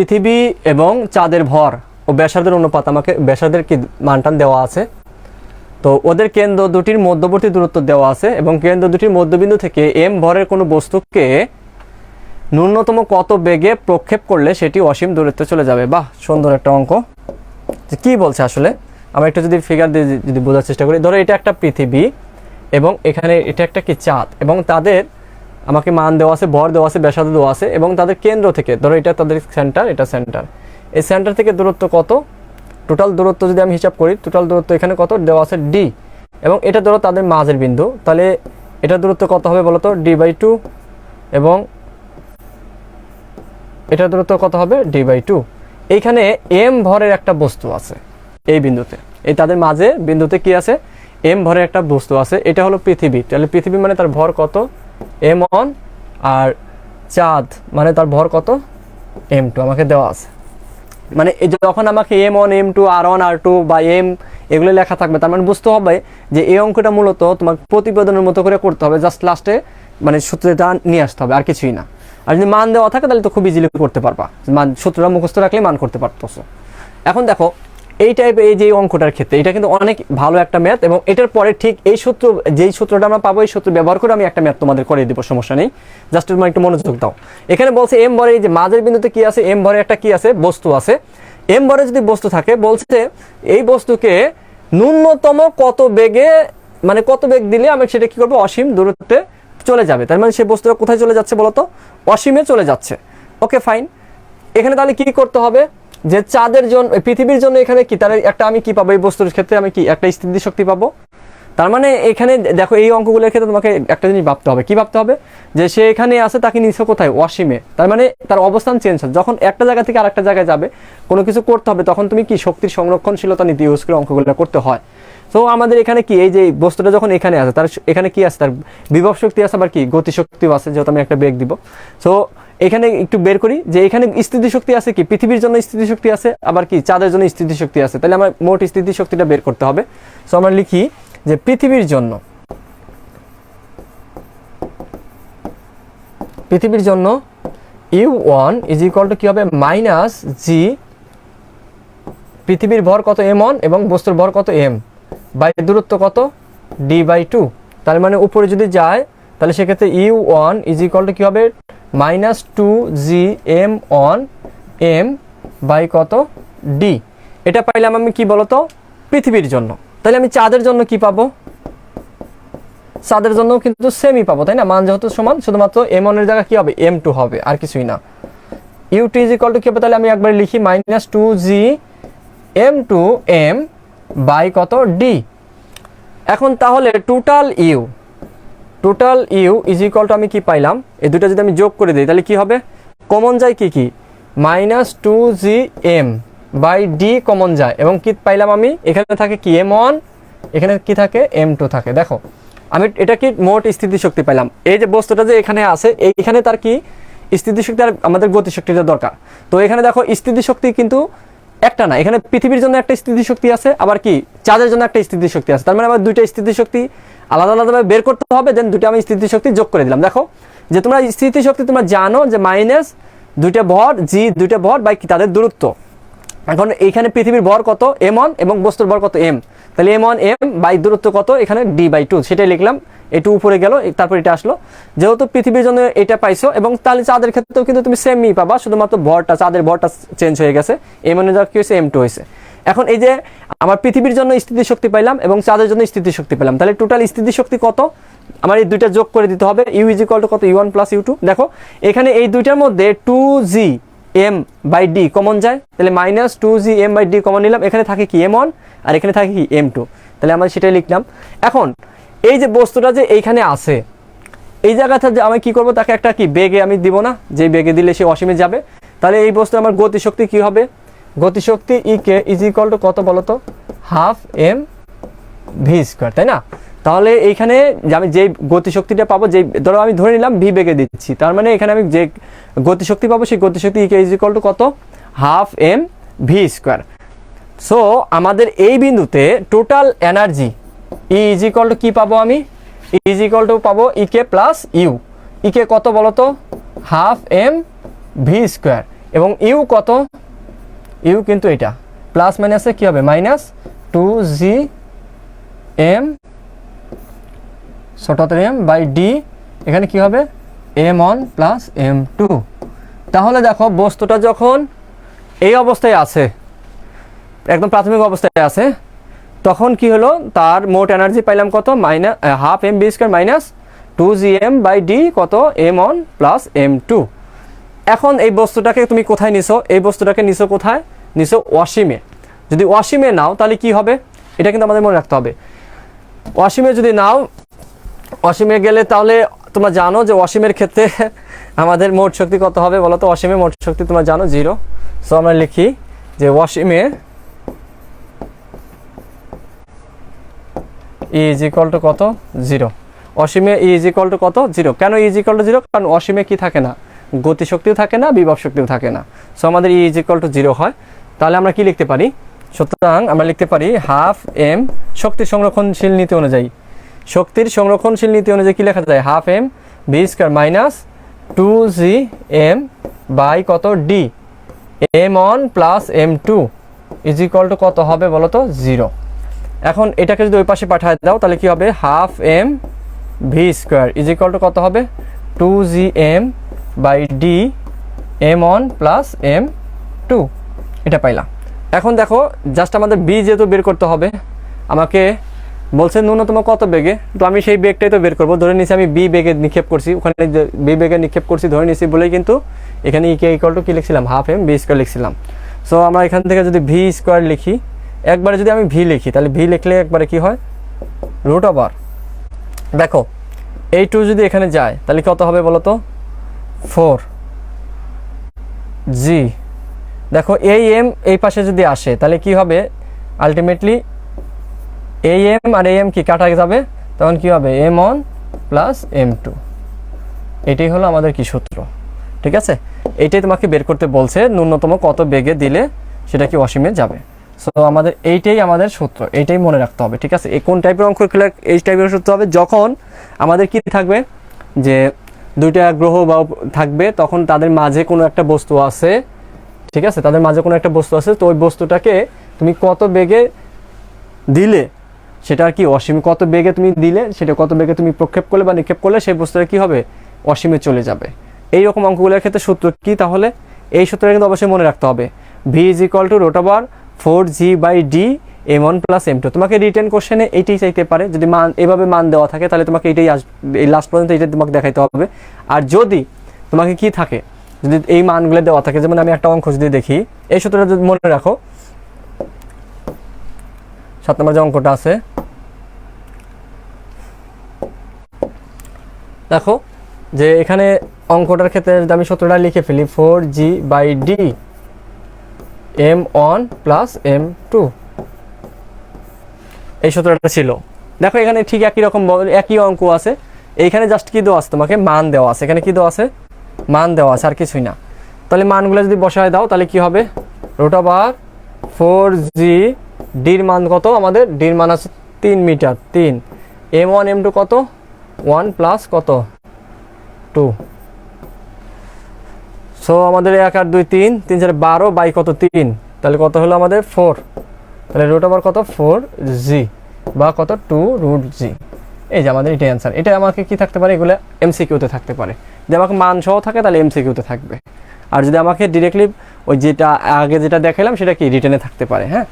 পৃথিবী এবং চাঁদের ভর ও ব্যাসার্ধের অনুপাত আমাকে ব্যাসার্ধের কি মানটান দেওয়া আছে। তো ওদের কেন্দ্র দুটির মধ্যবর্তী দূরত্ব দেওয়া আছে এবং কেন্দ্র দুটির মধ্যবিন্দু থেকে এম ভরের কোনো বস্তুকে ন্যূনতম কত বেগে প্রক্ষেপ করলে সেটি অসীম দূরত্বে চলে যাবে। বাহ, সুন্দর একটা অঙ্ক। কি বলছে আসলে আমরা একটু যদি ফিগার দিয়ে যদি বোঝার চেষ্টা করি, ধরো এটা একটা পৃথিবী এবং এখানে এটা একটা কি চাঁদ, এবং তাদের আমাকে মান দেওয়া আছে, ভর দেওয়া আছে, ব্যাসার্ধ দেওয়া আছে, এবং তাদের কেন্দ্র থেকে ধরো এটা তাদের সেন্টার, এটা সেন্টার, এই সেন্টার থেকে দূরত্ব কত, টোটাল দূরত্ব যদি আমি হিসাব করি, টোটাল দূরত্ব এখানে কত দেওয়া আছে ডি, এবং এটা ধরো তাদের মাঝের বিন্দু, তাহলে এটা দূরত্ব কত হবে বলো তো, d/2, এবং এটা দূরত্ব কত হবে d/2। এইখানে এম ভরের একটা বস্তু আছে এই বিন্দুতে, এই তাদের মাঝে বিন্দুতে কি আছে, এম ভরের একটা বস্তু আছে, এটা হলো পৃথিবী। তাহলে পৃথিবী মানে তার ভর কত m1, আর চাঁদ মানে তার ভর কত m2 আমাকে দেওয়া আছে। মানে যখন আমাকে m1, m2, r1, r2 বা m এগুলো লেখা থাকবে, তার মানে বুঝতে হবে যে এই অঙ্কটা মূলত তোমার প্রতিবেদনের মতো করে করতে হবে, জাস্ট লাস্টে মানে সূত্রটা নিয়ে আসতে হবে, আর কিছুই না। আর যদি মান দেওয়া থাকে তাহলে তো খুব ইজিলি করতে পারবা, মান সূত্রটা মুখস্থ রাখলে মান করতে পারতেছো। এখন দেখো এই টাইপের এই যে অঙ্কটার ক্ষেত্রে এটা কিন্তু অনেক ভালো একটা ম্যাথ, এবং এটার পরে ঠিক এই সূত্র, যেই সূত্রটা আমরা পাবো, এই সূত্র ব্যবহার করে আমি একটা ম্যাথ তোমাদের করে দিব, সমস্যা নেই। জাস্ট তোমার একটু মনোযোগ দাও। এখানে বলছে এম ভরে, এই যে মাঝের বিন্দুতে কি আছে, এম ভরে একটা কি আছে, বস্তু আছে। এম ভরে যদি বস্তু থাকে, বলছে এই বস্তুকে ন্যূনতম কত বেগে, মানে কত বেগ দিলে আমি সেটা কি করবো, অসীম দূরত্বে চলে যাবে। তার মানে সেই বস্তুটা কোথায় চলে যাচ্ছে বলতো, অসীমে চলে যাচ্ছে। Okay fine. এখানে তাহলে কি করতে হবে, যে চাঁদের জন্য, পৃথিবীর জন্য এখানে কি, তাহলে একটা আমি কি পাবো, এই বস্তুর ক্ষেত্রে আমি কি একটা স্থিতি শক্তি পাবো। তার মানে এখানে দেখো এই অঙ্কগুলোর ক্ষেত্রে তোমাকে একটা জিনিস ভাবতে হবে, কি ভাবতে হবে, যে সে এখানে আছে, তাকে নিচে কোথায়, অসীমে। তার মানে তার অবস্থান চেঞ্জ হয়, যখন একটা জায়গা থেকে আরেকটা জায়গায় যাবে, কোনো কিছু করতে হবে, তখন তুমি কি শক্তির সংরক্ষণশীলতা নীতি ইউজ করে অঙ্কগুলো করতে হয়। তো আমাদের এখানে কি, এই যে বস্তুটা যখন এখানে আছে, তার এখানে কি আছে, তার বিভব শক্তি আছে, আবার কি গতিশক্তিও আছে, যেহেতু আমি একটা বেগ দিব। সো এখানে একটু বের করি যে এখানে স্থিতিশক্তি আছে কি, পৃথিবীর জন্য স্থিতিশক্তি আছে, আবার কি চাঁদের জন্য স্থিতিশক্তি আছে। তাহলে আমার মোট স্থিতিশক্তিটা বের করতে হবে। সো আমরা লিখি যে পৃথিবীর জন্য u1 ইজ ইকুয়াল টু কি হবে, মাইনাস জি, পৃথিবীর ভর কত m1 এবং বস্তুর ভর কত m, বাই দূরত্ব কত d/2। তার মানে উপরে যদি যায় তাহলে সেক্ষেত্রে u1 ইজ ইকুয়াল টু কি হবে, মাইনাস 2gm1 m বাই কত d। এটা পাইলাম আমি কি বলতো, পৃথিবীর জন্য। তাহলে আমি চাঁদের জন্য কি পাবো, চাঁদের জন্য কিন্তু সেমই পাবো, তাই না, মান যেহেতু সমান, শুধুমাত্র m1 এর জায়গা কি হবে, m2 হবে, আর কিছুই না। u2 ইজ ইকুয়াল টু কি হবে, তাহলে আমি একবার লিখি মাইনাস 2gm2 m বাই কত d। এখন তাহলে total U is equal to আমি কি পাইলাম, এই দুটো যদি আমি যোগ করে দিই তাহলে কি হবে, কমন যায় কি কি, minus 2gm by D common যায়, এবং কি পাইলাম আমি, এখানে থাকে কি m1, এখানে কি থাকে m2 থাকে। দেখো আমি এটা কি মোট স্থিতিশক্তি পাইলাম। এই যে বস্তুটা যে এখানে আছে, এইখানে তার কি স্থিতিশক্তি আর আমাদের গতিশক্তিটা দরকার। তো এখানে দেখো স্থিতিশক্তি কিন্তু একটা না, এখানে পৃথিবীর জন্য একটা স্থিতিশক্তি আছে, আবার কি চাঁদের জন্য একটা স্থিতিশক্তি আছে। তার মানে আমার দুইটা স্থিতিশক্তি আলাদা আলাদাভাবে বের করতে হবে, দেন দুটো আমি স্থিতিশক্তি যোগ করে দিলাম। দেখো যে তোমরা স্থিতিশক্তি তোমরা জানো যে মাইনাস দুইটা ভর জি, দুইটা ভর বাই কি তাদের দূরত্ব। এখন এইখানে পৃথিবীর ভর কত m1 এবং বস্তুর ভর কত m, তাহলে m1 m বাই দূরত্ব কত, এখানে d/2, সেটাই লিখলাম। একটু উপরে গেল, তারপর এটা আসলো। যেহেতু পৃথিবীর জন্য এটা পাইছো, এবং তাহলে চাঁদের ক্ষেত্রেও কিন্তু তুমি সেমই পাবা, শুধুমাত্র ভরটা, চাঁদের ভরটা চেঞ্জ হয়ে গেছে, m1 এর জায়গায় কি হয়েছে, m2 হয়েছে। এখন এই যে আমার পৃথিবীর জন্য স্থিতিশক্তি পাইলাম এবং চাঁদের জন্য স্থিতিশক্তি পেলাম, তাহলে টোটাল স্থিতিশক্তি কত, আমার এই দুইটা যোগ করে দিতে হবে। u ইজ ইকুয়াল টু কত, u1 প্লাস u2। দেখো এখানে এই দুইটার মধ্যে 2gm বাই d কমন যায়, তাহলে minus 2gm by d common নিলাম, এখানে থাকে কি m1 আর এখানে থাকে কি m2, তাহলে আমরা সেটাই লিখলাম। এখন এই যে বস্তুটা যে এইখানে আছে, এই জায়গাটা যে আমি কি করব, তাকে একটা কি বেগে আমি দিব না, যে বেগে দিলে সে অসীমে যাবে। তাহলে এই বস্তু আমার গতিশক্তি কি হবে, গতিশক্তি ইকে ইজ ইকুয়াল টু কত বলতো, হাফ mv², তাই না। তাহলে এইখানে আমি যে গতিশক্তিটা পাবো, যে ধরো আমি ধরে নিলাম ভি বেগে দিচ্ছি, তার মানে এখানে আমি যে গতিশক্তি পাবো সেই গতিশক্তি ইকে ইজ ইকুয়াল টু কত, হাফ mv²। সো আমাদের এই বিন্দুতে total energy E is equal to কি পাবো, আমি ইজ ইকুয়াল টু পাবো ইকে প্লাস ইউ। ইকে কত বলতো, হাফ mv², এবং ইউ কত, ইউ কিন্তু এটা প্লাস মাইনাসে কী হবে মাইনাস 2gm ছোট m বাই ডি, এখানে কি হবে m1 প্লাস m2। তাহলে দেখো বস্তুটা যখন এই অবস্থায় আছে, একদম প্রাথমিক অবস্থায় আছে, তখন কি হলো তার মোট এনার্জি পাইলাম কত minus half M B square minus 2gm by d কত m1 প্লাস m2। এখন এই বস্তুটাকে তুমি কোথায় নিছো, এই বস্তুটাকে নিছো কোথায়, নিছো অসীমে। যদি অসীমে নাও তাহলে কি হবে, এটা কিন্তু আমাদের মনে রাখতে হবে। অসীমে যদি নাও, অসীমে গেলে তাহলে তোমরা জানো যে অসীমের ক্ষেত্রে আমাদের মোট শক্তি কত হবে বলো তো, অসীমে মোট শক্তি তোমরা জানো 0। সো আমরা লিখি যে অসীমে E ইজ ইকুয়াল টু কত 0, অসীমে E ইজ ইকুয়াল টু কত 0। কেন E ইজ ইকুয়াল টু 0? কারণ অসীমে কি থাকে না, গতিশক্তিও থাকে না, বিভব শক্তিও থাকে না। সো আমাদের E ইজ ইকুয়াল টু 0 হয়। তাহলে আমরা কি লিখতে পারি, সুতরাং আমরা লিখতে পারি হাফ এম, শক্তির সংরক্ষণশীল নীতি অনুযায়ী, শক্তির সংরক্ষণশীল নীতি অনুযায়ী কি লেখা যায়, half M B square minus 2gm by কত D m1 plus m2 is equal to কত হবে বলো তো 0। এখন এটাকে যদি ওই পাশে পাঠিয়ে দাও তাহলে কি হবে, half m v square is equal to কত হবে 2gm by d m1 plus m2, এটা পাইলাম। এখন দেখো জাস্ট আমাদের বি যেহেতু বের করতে হবে, আমাকে বলছে ন্যূনতম কত বেগে, তো আমি সেই বেগটাই তো বের করবো। ধরে নিছি আমি বি বেগে নিক্ষেপ করছি, ওখানে বি বেগে নিক্ষেপ করছি ধরে নিছি বলেই কিন্তু এখানে ইকে ইকুয়াল টু কি লিখছিলাম, হাফ এম বি স্কোয়ার লিখছিলাম। সো আমরা এখান থেকে যদি ভি স্কোয়ার লিখি, একবারে যদি আমি ভি লিখি তাহলে ভি লিখলে একবারে কি হয় রুট ওভার, দেখো এই 2 যদি এখানে যায় তাহলে কত হবে বলো তো 4g। দেখো এই এম এই পাশে যদি আসে তাহলে কি হবে, আলটিমেটলি এই এম আর এই এম কি কাটা যাবে, তখন কি হবে m1 প্লাস m2। এটাই হলো আমাদের কি সূত্র, ঠিক আছে। এইটাই তোমাকে বের করতে বলছে, ন্যূনতম কত বেগে দিলে সেটা কি অসীমে যাবে। সো আমাদের এইটাই আমাদের সূত্র, এইটাই মনে রাখতে হবে, ঠিক আছে। এই কোন টাইপের অঙ্ক খেলে এই টাইপের সূত্র হবে, যখন আমাদের কি থাকবে যে দুইটা গ্রহ বা থাকবে, তখন তাদের মাঝে কোনো একটা বস্তু আছে, ঠিক আছে, তাদের মাঝে কোনো একটা বস্তু আছে, তো ওই বস্তুটাকে তুমি কত বেগে দিলে সেটা আর কি অসীম, কত বেগে তুমি দিলে সেটা কত বেগে তুমি প্রক্ষেপ করলে বা নিক্ষেপ করলে সেই বস্তুটা কি হবে অসীমে চলে যাবে। এইরকম অঙ্কগুলোর ক্ষেত্রে সূত্র কি, তাহলে এই সূত্রটা কিন্তু অবশ্যই মনে রাখতে হবে, v is equal to root over 4g by d m1 plus m2। তোমাকে রিটেন কোশ্চেনে এইটাই চাইতে পারে, যদি মান এভাবে মান দেওয়া থাকে তাহলে তোমাকে এইটাই এই লাস্ট পর্যন্ত এইটা তোমাকে দেখাইতে হবে। আর যদি তোমাকে কি থাকে, যদি এই মানগুলো দেওয়া থাকে, যেমন আমি একটা অঙ্ক যদি দেখি, এই সূত্রটা যদি মনে রাখো, 7 নম্বর যে অঙ্কটা আছে, দেখো যে এখানে অঙ্কটার ক্ষেত্রে যদি আমি সূত্রটা লিখে ফেলি 4g by d m1 plus m2, এই সূত্রটা ছিল। দেখো এখানে ঠিক একই রকম একই অঙ্ক আছে, এইখানে জাস্ট কি দেওয়া আছে, তোমাকে মান দেওয়া আছে, এখানে কি দেওয়া আছে মান দেওয়া আছে, আর কিছুই না। তাহলে মানগুলো যদি বসায় দাও তাহলে কি হবে, রুট ওভার 4g, ডির মান কত আমাদের, ডির মান আছে 3 মিটার 3, m1 m2 কত 1 প্লাস কত 2। সো আমাদের 1 আর 2 3 3 4 12 বাই কত 3, তাহলে কত হলো আমাদের 4, তাহলে রুট ওভার কত 4g বা কত 2 রুট g। এই যে আমাদের এটাই অ্যান্সার। এটা আমাকে কি থাকতে পারে, এগুলো এমসিকিউতে থাকতে পারে, যদি আমাকে মান সহ থাকে তাহলে এমসিকিউতে থাকবে, আর যদি আমাকে ডিরেক্টলি ওই যেটা আগে যেটা দেখালাম সেটা কি রিটেনে থাকতে পারে। হ্যাঁ।